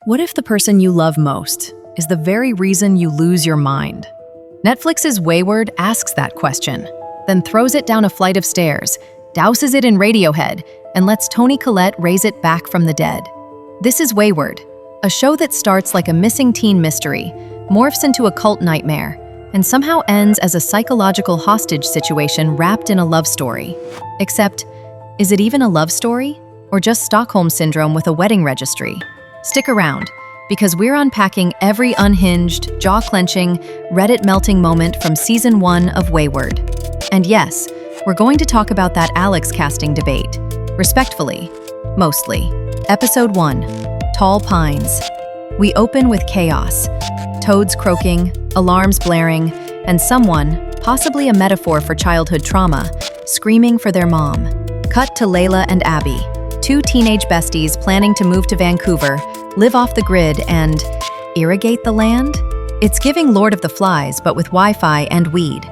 What if the person you love most is the very reason you lose your mind? Netflix's Wayward asks that question, then throws it down a flight of stairs, douses it in Radiohead, and lets Toni Collette raise it back from the dead. This is Wayward, a show that starts like a missing teen mystery, morphs into a cult nightmare, and somehow ends as a psychological hostage situation wrapped in a love story. Except, is it even a love story? Or just Stockholm Syndrome with a wedding registry? Stick around, because we're unpacking every unhinged, jaw-clenching, Reddit-melting moment from Season 1 of Wayward. And yes, we're going to talk about that Alex casting debate. Respectfully. Mostly. Episode 1. Tall Pines. We open with chaos. Toads croaking, alarms blaring, and someone, possibly a metaphor for childhood trauma, screaming for their mom. Cut to Layla and Abby, two teenage besties planning to move to Vancouver, live off the grid, and irrigate the land? It's giving Lord of the Flies, but with Wi-Fi and weed.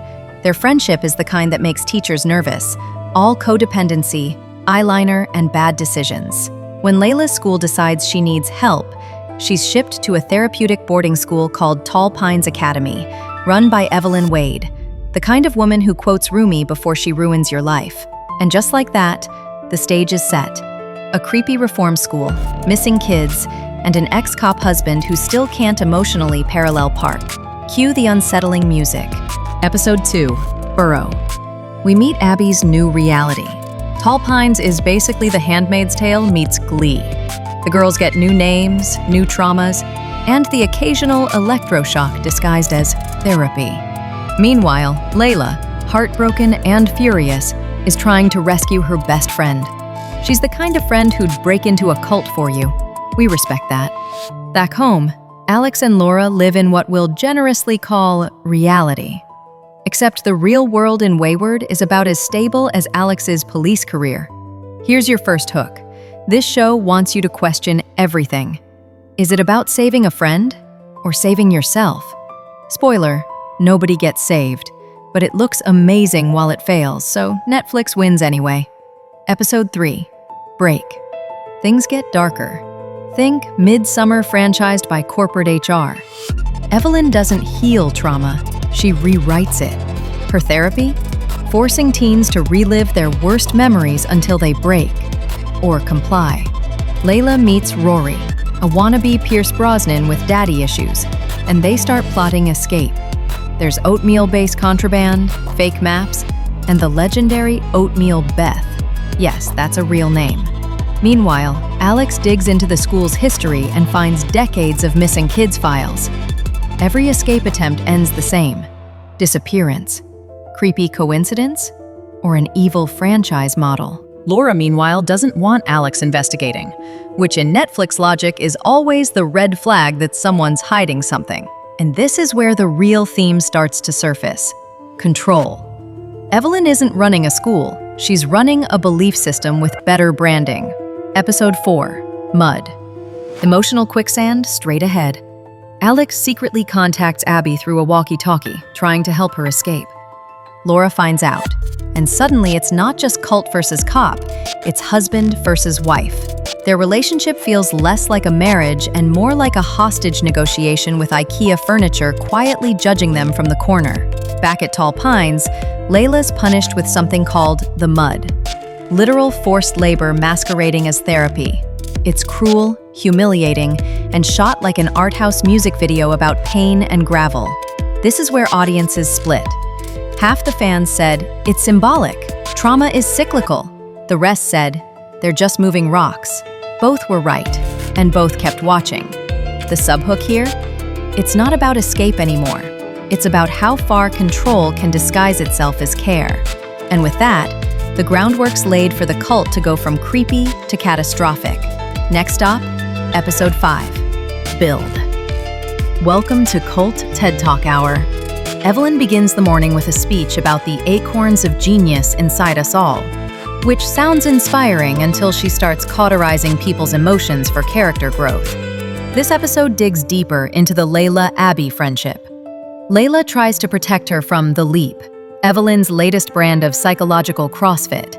Their friendship is the kind that makes teachers nervous. All codependency, eyeliner, and bad decisions. When Layla's school decides she needs help, she's shipped to a therapeutic boarding school called Tall Pines Academy, run by Evelyn Wade, the kind of woman who quotes Rumi before she ruins your life. And just like that, the stage is set. A creepy reform school, missing kids, and an ex-cop husband who still can't emotionally parallel park. Cue the unsettling music. Episode 2, Burrow. We meet Abby's new reality. Tall Pines is basically The Handmaid's Tale meets Glee. The girls get new names, new traumas, and the occasional electroshock disguised as therapy. Meanwhile, Layla, heartbroken and furious, is trying to rescue her best friend. She's the kind of friend who'd break into a cult for you. We respect that. Back home, Alex and Laura live in what we'll generously call reality. Except the real world in Wayward is about as stable as Alex's police career. Here's your first hook. This show wants you to question everything. Is it about saving a friend or saving yourself? Spoiler, nobody gets saved, but it looks amazing while it fails, so Netflix wins anyway. Episode 3, Break. Things get darker. Think Midsummer franchised by corporate HR. Evelyn doesn't heal trauma, she rewrites it. Her therapy? Forcing teens to relive their worst memories until they break. Or comply. Layla meets Rory, a wannabe Pierce Brosnan with daddy issues, and they start plotting escape. There's Oatmeal-based contraband, fake maps, and the legendary Oatmeal Beth. Yes, that's a real name. Meanwhile, Alex digs into the school's history and finds decades of missing kids files. Every escape attempt ends the same. Disappearance. Creepy coincidence? Or an evil franchise model? Laura, meanwhile, doesn't want Alex investigating, which in Netflix logic is always the red flag that someone's hiding something. And this is where the real theme starts to surface. Control. Evelyn isn't running a school, she's running a belief system with better branding. Episode 4, Mud. Emotional quicksand straight ahead. Alex secretly contacts Abby through a walkie-talkie, trying to help her escape. Laura finds out, and suddenly it's not just cult versus cop, it's husband versus wife. Their relationship feels less like a marriage and more like a hostage negotiation with IKEA furniture quietly judging them from the corner. Back at Tall Pines, Layla's punished with something called the mud. Literal forced labor masquerading as therapy. It's cruel, humiliating, and shot like an art house music video about pain and gravel. This is where audiences split. Half the fans said, it's symbolic, trauma is cyclical. The rest said, they're just moving rocks. Both were right, and both kept watching. The subhook here? It's not about escape anymore. It's about how far control can disguise itself as care. And with that, the groundwork's laid for the cult to go from creepy to catastrophic. Next stop, Episode 5, Build. Welcome to Cult TED Talk Hour. Evelyn begins the morning with a speech about the acorns of genius inside us all, which sounds inspiring until she starts cauterizing people's emotions for character growth. This episode digs deeper into the Layla-Abby friendship. Layla tries to protect her from The Leap, Evelyn's latest brand of psychological CrossFit.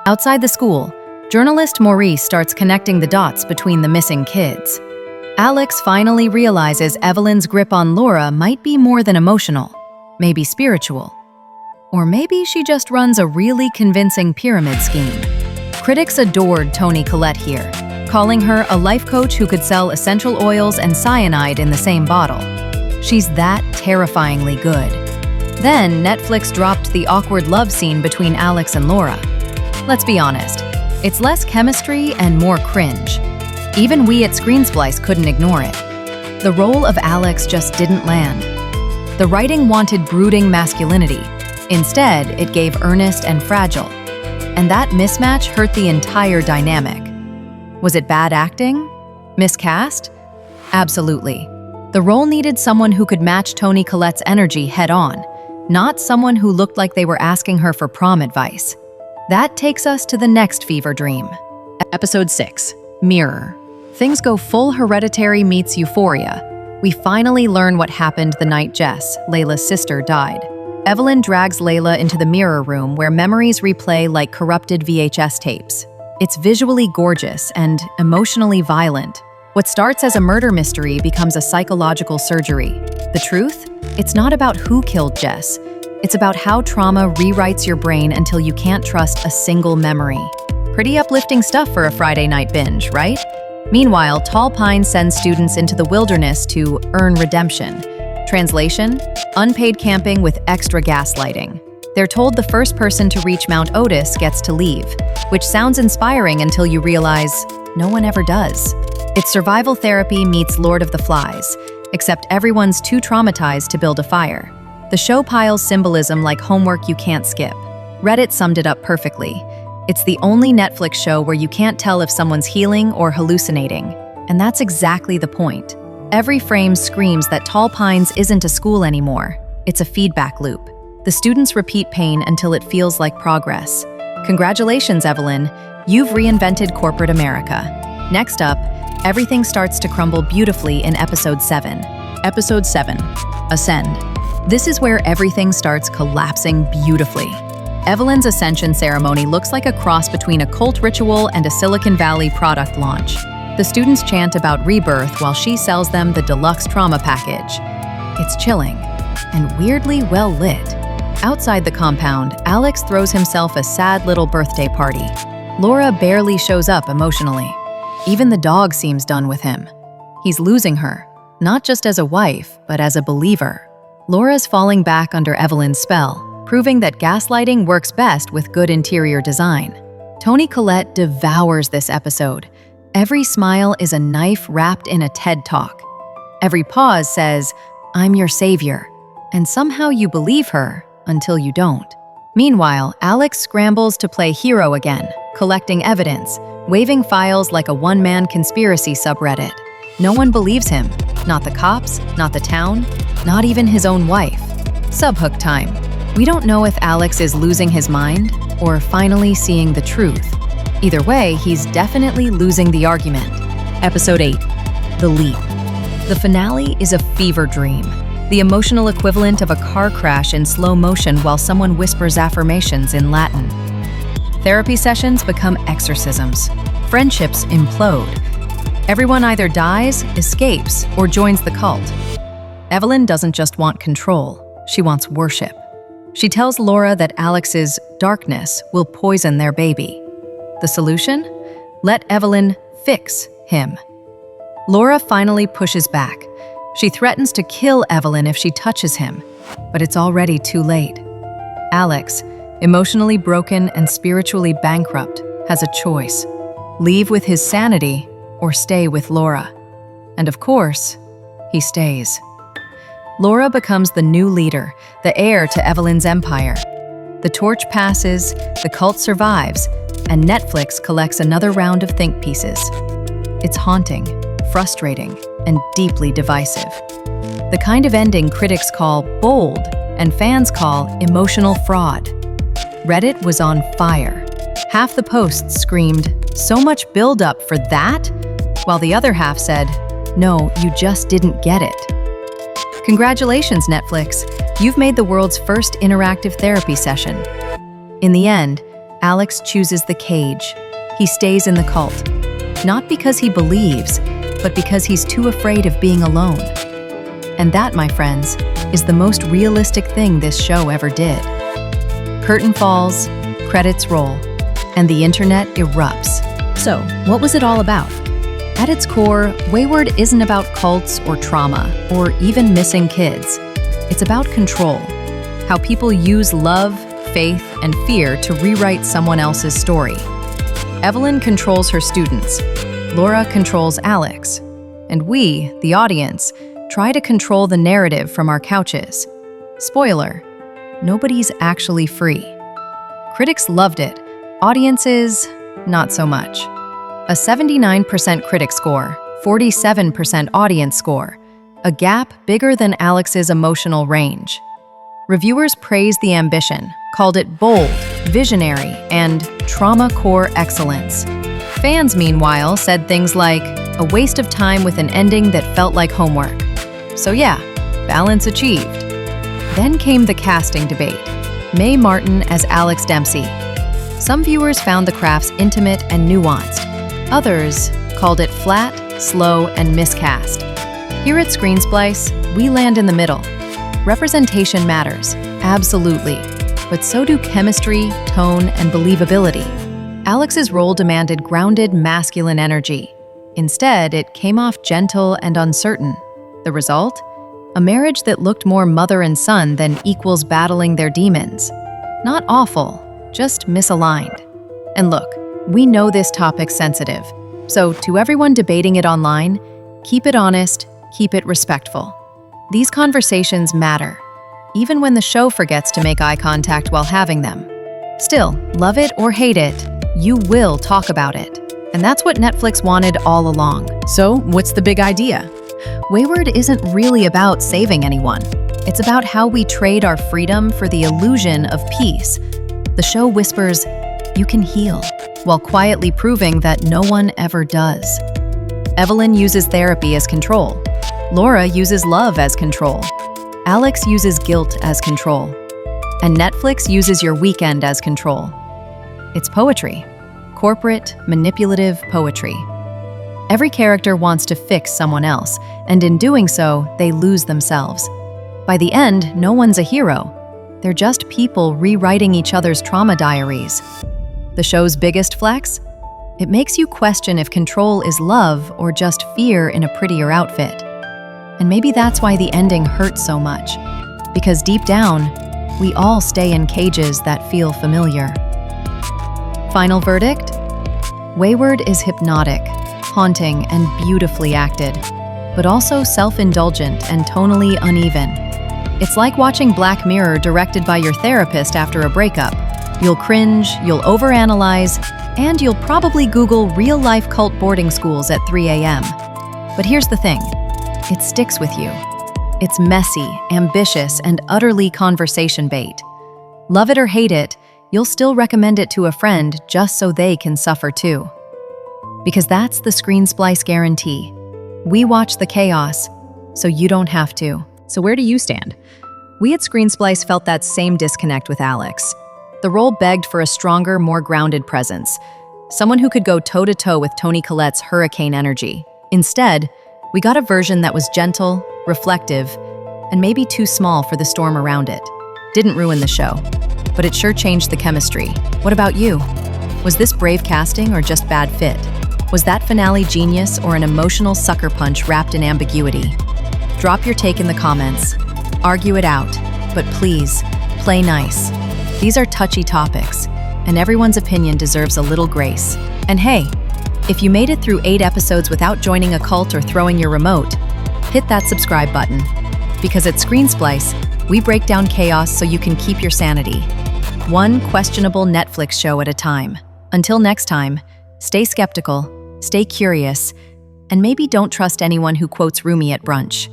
Outside the school, journalist Maurice starts connecting the dots between the missing kids. Alex finally realizes Evelyn's grip on Laura might be more than emotional, maybe spiritual. Or maybe she just runs a really convincing pyramid scheme. Critics adored Toni Collette here, calling her a life coach who could sell essential oils and cyanide in the same bottle. She's that terrifyingly good. Then Netflix dropped the awkward love scene between Alex and Laura. Let's be honest, it's less chemistry and more cringe. Even we at Screensplice couldn't ignore it. The role of Alex just didn't land. The writing wanted brooding masculinity. Instead, it gave earnest and fragile. And that mismatch hurt the entire dynamic. Was it bad acting? Miscast? Absolutely. The role needed someone who could match Toni Collette's energy head-on, not someone who looked like they were asking her for prom advice. That takes us to the next fever dream. Episode 6, Mirror. Things go full Hereditary meets Euphoria. We finally learn what happened the night Jess, Layla's sister, died. Evelyn drags Layla into the mirror room where memories replay like corrupted VHS tapes. It's visually gorgeous and emotionally violent. What starts as a murder mystery becomes a psychological surgery. The truth? It's not about who killed Jess. It's about how trauma rewrites your brain until you can't trust a single memory. Pretty uplifting stuff for a Friday night binge, right? Meanwhile, Tall Pine sends students into the wilderness to earn redemption. Translation: unpaid camping with extra gaslighting. They're told the first person to reach Mount Otis gets to leave, which sounds inspiring until you realize no one ever does. It's survival therapy meets Lord of the Flies, except everyone's too traumatized to build a fire. The show piles symbolism like homework you can't skip. Reddit summed it up perfectly. It's the only Netflix show where you can't tell if someone's healing or hallucinating. And that's exactly the point. Every frame screams that Tall Pines isn't a school anymore. It's a feedback loop. The students repeat pain until it feels like progress. Congratulations, Evelyn. You've reinvented corporate America. Next up, everything starts to crumble beautifully in Episode 7. Episode 7, Ascend. This is where everything starts collapsing beautifully. Evelyn's Ascension ceremony looks like a cross between a cult ritual and a Silicon Valley product launch. The students chant about rebirth while she sells them the deluxe trauma package. It's chilling and weirdly well lit. Outside the compound, Alex throws himself a sad little birthday party. Laura barely shows up emotionally. Even the dog seems done with him. He's losing her, not just as a wife, but as a believer. Laura's falling back under Evelyn's spell, proving that gaslighting works best with good interior design. Toni Collette devours this episode. Every smile is a knife wrapped in a TED Talk. Every pause says, "I'm your savior," and somehow you believe her until you don't. Meanwhile, Alex scrambles to play hero again, collecting evidence, waving files like a one-man conspiracy subreddit. No one believes him. Not the cops, not the town, not even his own wife. Subhook time. We don't know if Alex is losing his mind or finally seeing the truth. Either way, he's definitely losing the argument. Episode 8, The Leap. The finale is a fever dream, the emotional equivalent of a car crash in slow motion while someone whispers affirmations in Latin. Therapy sessions become exorcisms. Friendships implode. Everyone either dies, escapes, or joins the cult. Evelyn doesn't just want control, she wants worship. She tells Laura that Alex's darkness will poison their baby. The solution? Let Evelyn fix him. Laura finally pushes back. She threatens to kill Evelyn if she touches him, but it's already too late. Alex, emotionally broken and spiritually bankrupt, has a choice: leave with his sanity or stay with Laura. And of course, he stays. Laura becomes the new leader, the heir to Evelyn's empire. The torch passes, the cult survives, and Netflix collects another round of think pieces. It's haunting, frustrating, and deeply divisive. The kind of ending critics call bold and fans call emotional fraud. Reddit was on fire. Half the posts screamed, "So much build-up for that?" while the other half said, "No, you just didn't get it." Congratulations, Netflix. You've made the world's first interactive therapy session. In the end, Alex chooses the cage. He stays in the cult. Not because he believes, but because he's too afraid of being alone. And that, my friends, is the most realistic thing this show ever did. Curtain falls, credits roll, and the internet erupts. So, what was it all about? At its core, Wayward isn't about cults or trauma, or even missing kids. It's about control. How people use love, faith, and fear to rewrite someone else's story. Evelyn controls her students. Laura controls Alex. And we, the audience, try to control the narrative from our couches. Spoiler, nobody's actually free. Critics loved it. Audiences, not so much. A 79% critic score, 47% audience score, a gap bigger than Alex's emotional range. Reviewers praised the ambition, called it bold, visionary, and trauma core excellence. Fans, meanwhile, said things like, a waste of time with an ending that felt like homework. So yeah, balance achieved. Then came the casting debate. Mae Martin as Alex Dempsey. Some viewers found the crafts intimate and nuanced. Others called it flat, slow, and miscast. Here at Screensplice, we land in the middle. Representation matters, absolutely, but so do chemistry, tone, and believability. Alex's role demanded grounded, masculine energy. Instead, it came off gentle and uncertain. The result? A marriage that looked more mother and son than equals battling their demons. Not awful, just misaligned. And look, we know this topic's sensitive, so to everyone debating it online, keep it honest, keep it respectful. These conversations matter, even when the show forgets to make eye contact while having them. Still, love it or hate it, you will talk about it. And that's what Netflix wanted all along. So, what's the big idea? Wayward isn't really about saving anyone. It's about how we trade our freedom for the illusion of peace. The show whispers, you can heal, while quietly proving that no one ever does. Evelyn uses therapy as control. Laura uses love as control. Alex uses guilt as control. And Netflix uses your weekend as control. It's poetry. Corporate, manipulative poetry. Every character wants to fix someone else, and in doing so, they lose themselves. By the end, no one's a hero. They're just people rewriting each other's trauma diaries. The show's biggest flex? It makes you question if control is love or just fear in a prettier outfit. And maybe that's why the ending hurts so much. Because deep down, we all stay in cages that feel familiar. Final verdict? Wayward is hypnotic, haunting, and beautifully acted, but also self-indulgent and tonally uneven. It's like watching Black Mirror directed by your therapist after a breakup. You'll cringe, you'll overanalyze, and you'll probably Google real-life cult boarding schools at 3 a.m. But here's the thing. It sticks with you. It's messy, ambitious, and utterly conversation bait. Love it or hate it, you'll still recommend it to a friend just so they can suffer too. Because that's the Screensplice guarantee. We watch the chaos, so you don't have to. So where do you stand? We at Screensplice felt that same disconnect with Alex. The role begged for a stronger, more grounded presence. Someone who could go toe-to-toe with Toni Collette's hurricane energy. Instead, we got a version that was gentle, reflective, and maybe too small for the storm around it. Didn't ruin the show, but it sure changed the chemistry. What about you? Was this brave casting or just bad fit? Was that finale genius or an emotional sucker punch wrapped in ambiguity? Drop your take in the comments. Argue it out, but please, play nice. These are touchy topics, and everyone's opinion deserves a little grace. And hey, if you made it through 8 episodes without joining a cult or throwing your remote, hit that subscribe button. Because at Screensplice, we break down chaos so you can keep your sanity. One questionable Netflix show at a time. Until next time, stay skeptical, stay curious, and maybe don't trust anyone who quotes Rumi at brunch.